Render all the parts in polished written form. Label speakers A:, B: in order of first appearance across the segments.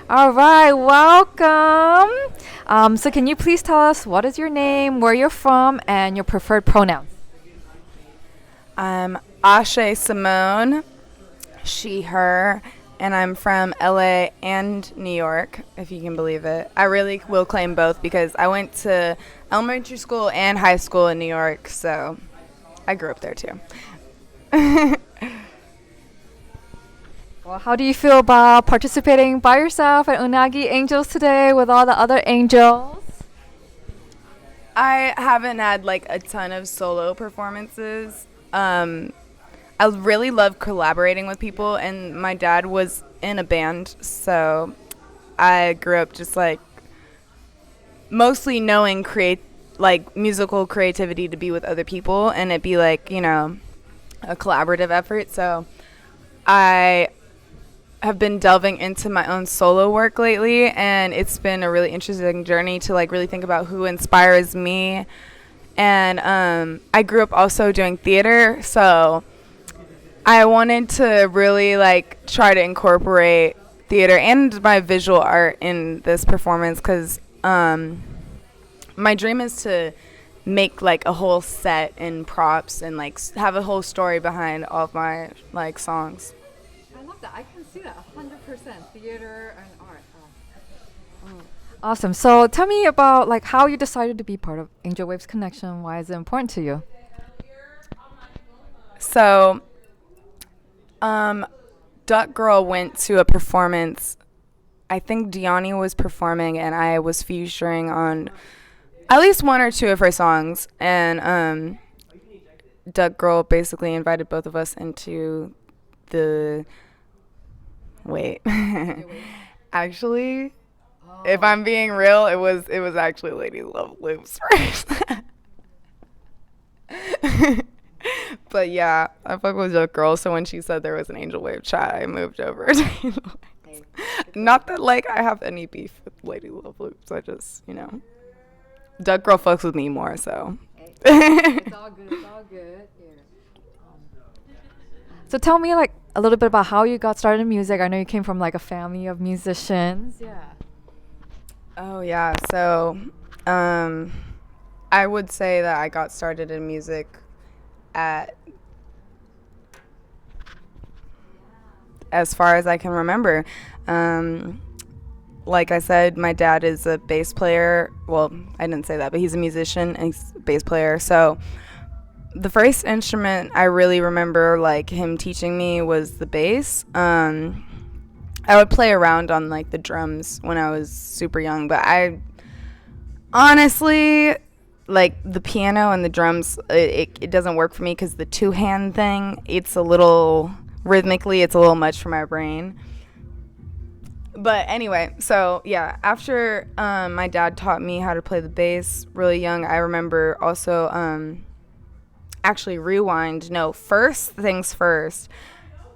A: All right, welcome. So can you please tell us what is your name, where you're from, and your preferred pronouns?
B: I'm Asê Simone, she, her, and I'm from LA and New York, if you can believe it. I really will claim both because I went to elementary school and high school in New York, so I grew up there too.
A: Well, how do you feel about participating by yourself at Unagi Angels today with all the other angels?
B: I haven't had like a ton of solo performances. I really love collaborating with people, and my dad was in a band, so I grew up just like mostly knowing create like musical creativity to be with other people and it be like a collaborative effort. So I have been delving into my own solo work lately, and it's been a really interesting journey to like really think about who inspires me. And I grew up also doing theater, so I wanted to really like try to incorporate theater and my visual art in this performance because my dream is to make like a whole set and props and like have a whole story behind all of my like songs.
A: I love that. I can see that 100%. Theater and art. Oh. Awesome. So tell me about like how you decided to be part of Angel Waves Connection. Why is it important to you?
B: So Duck Girl went to a performance. I think Diani was performing and I was featuring on at least one or two of her songs. And Duck Girl basically invited both of us into the. Wait. Actually, if I'm being real, it was actually Lady Love Loops first. But yeah, I fuck with Duck Girl, so when she said there was an Angel Wave chat, I moved over to Angel Waves. Not that like I have any beef with Lady Love Loops. I just, Duck Girl fucks with me more, so.
A: It's all good. It's all good. So tell me like a little bit about how you got started in music. I know you came from like a family of musicians. Yeah.
B: Oh yeah, so I would say that I got started in music at as far as I can remember. Like I said, my dad is a bass player. Well, I didn't say that, but he's a musician and he's a bass player. So the first instrument I really remember like him teaching me was the bass. I would play around on like the drums when I was super young, but I honestly like the piano and the drums. It doesn't work for me because the two-hand thing. It's a little rhythmically. It's a little much for my brain. But anyway, so yeah, after my dad taught me how to play the bass really young, I remember also actually rewind. No, first things first.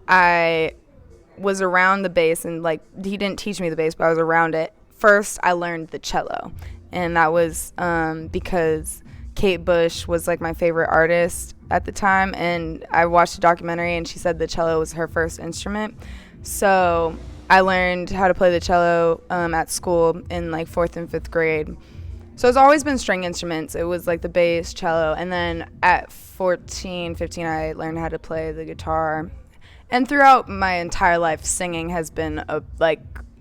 B: I was around the bass and like he didn't teach me the bass, but I was around it. First, I learned the cello, and that was because Kate Bush was like my favorite artist at the time, and I watched a documentary and she said the cello was her first instrument. So I learned how to play the cello at school in like 4th and 5th grade. So it's always been string instruments. It was like the bass, cello, and then at 14, 15, I learned how to play the guitar. And throughout my entire life, singing has been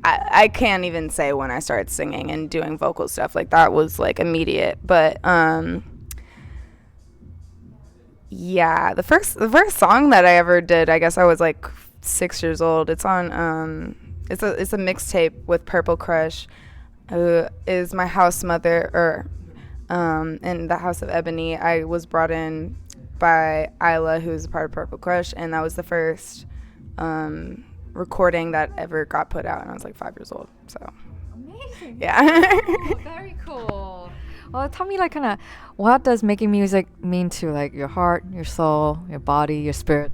B: I can't even say when I started singing and doing vocal stuff. Like that was like immediate. But yeah, the first song that I ever did, I guess I was like 6 years old. It's on it's a mixtape with Purple Crush, who is my house mother, or in the House of Ebony. I was brought in by Isla, who's a part of Purple Crush, and that was the first recording that ever got put out, and I was like 5 years old. So
A: Amazing.
B: yeah.
A: Oh, very cool. Well, tell me like kind of what does making music mean to like your heart, your soul, your body, your spirit?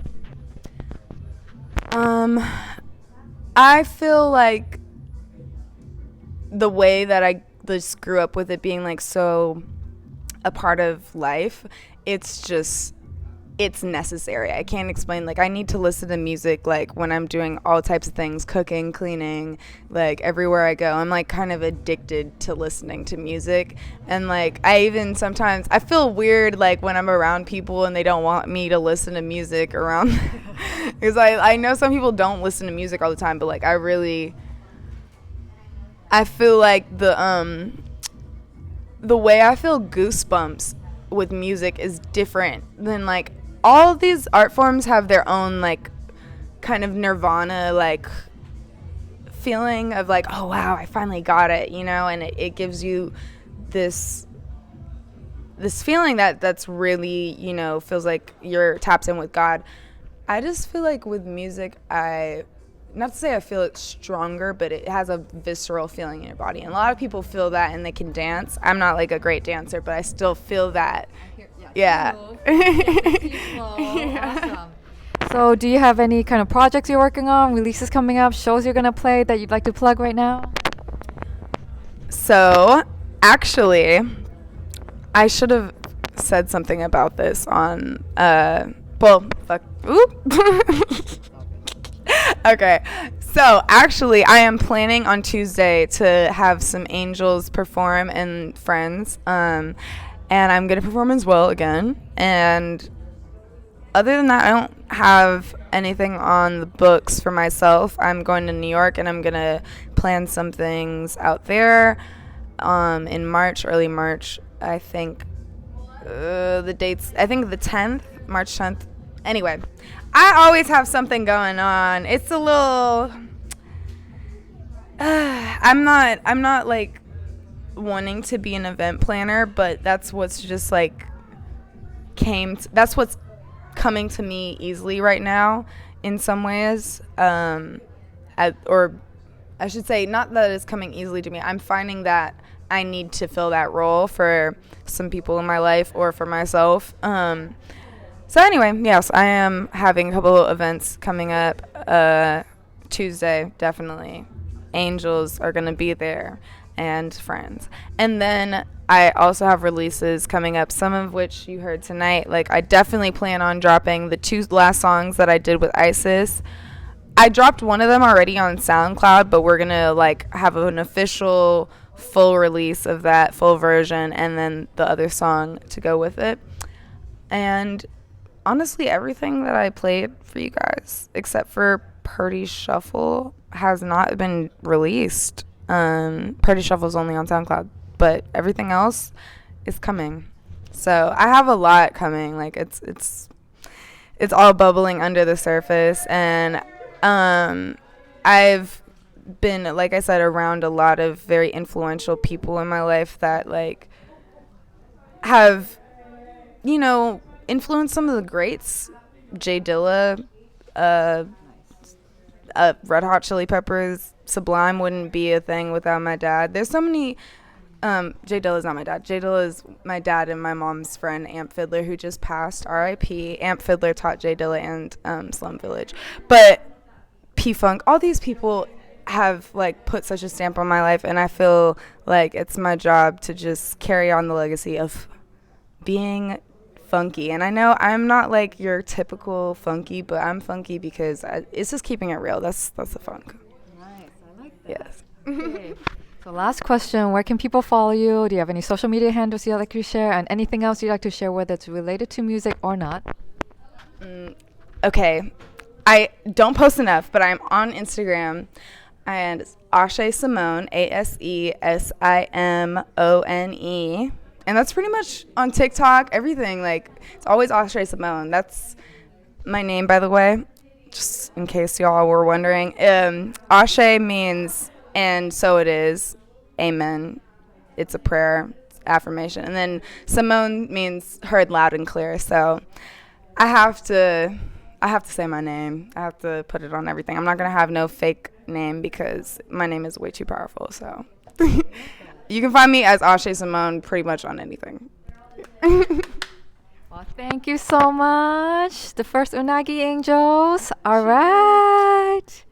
B: I feel like the way that I just grew up with it being like so a part of life, it's just it's necessary. I can't explain. Like, I need to listen to music, like, when I'm doing all types of things, cooking, cleaning, like, everywhere I go. I'm, like, kind of addicted to listening to music. And, like, I even sometimes, I feel weird, like, when I'm around people and they don't want me to listen to music around. Because I know some people don't listen to music all the time, but, like, I feel like the way I feel goosebumps with music is different than, like, all of these art forms have their own, like, kind of nirvana, like, feeling of, like, oh, wow, I finally got it, you know, and it gives you this feeling that's really, you know, feels like you're tapped in with God. I just feel like with music, not to say I feel it stronger, but it has a visceral feeling in your body. And a lot of people feel that and they can dance. I'm not, like, a great dancer, but I still feel that. Yeah.
A: Awesome. So do you have any kind of projects you're working on, releases coming up, shows you're going to play that you'd like to plug right now?
B: So, actually, I should have said something about this on, Okay, so actually I am planning on Tuesday to have some angels perform and friends, and I'm going to perform as well again, and other than that I don't have anything on the books for myself. I'm going to New York and I'm going to plan some things out there in March, early March, I think. The dates, I think the 10th, March 10th. Anyway, I always have something going on. It's a little I'm not like wanting to be an event planner, but that's what's just like that's what's coming to me easily right now in some ways. Or I should say, not that it's coming easily to me. I'm finding that I need to fill that role for some people in my life or for myself. So anyway, yes, I am having a couple of events coming up. Tuesday, definitely. Angels are going to be there, and friends. And then I also have releases coming up, some of which you heard tonight. Like, I definitely plan on dropping the 2 last songs that I did with Isis. I dropped one of them already on SoundCloud, but we're going to, like, have an official full release of that full version and then the other song to go with it. And honestly, everything that I played for you guys, except for Purdy Shuffle, has not been released. Purdy Shuffle is only on SoundCloud, but everything else is coming. So I have a lot coming. Like, it's all bubbling under the surface, and I've been, like I said, around a lot of very influential people in my life that, like, have, you know, influenced some of the greats. Jay Dilla, Red Hot Chili Peppers, Sublime wouldn't be a thing without my dad. There's so many. Jay Dilla's not my dad. Jay Dilla is my dad and my mom's friend, Amp Fiddler, who just passed. R.I.P. Amp Fiddler taught Jay Dilla and Slum Village. But P-Funk, all these people have, like, put such a stamp on my life, and I feel like it's my job to just carry on the legacy of being funky. And I know I'm not like your typical funky, but I'm funky because it's just keeping it real. That's the funk.
A: Nice, I like that.
B: Yes.
A: Okay. So last question, where can people follow you? Do you have any social media handles you'd like to share, and anything else you'd like to share, whether it's related to music or not?
B: Okay, I don't post enough, but I'm on Instagram, and it's Asê Simone, ASESIMONE. And that's pretty much on TikTok, everything. Like, it's always Asê Simone. That's my name, by the way, just in case y'all were wondering. Asê means, and so it is, amen. It's a prayer, it's affirmation. And then Simone means heard loud and clear. So I have to say my name. I have to put it on everything. I'm not going to have no fake name because my name is way too powerful. So you can find me as Asê Simone pretty much on anything.
A: Well, thank you so much. The first Unagi Angels. All right.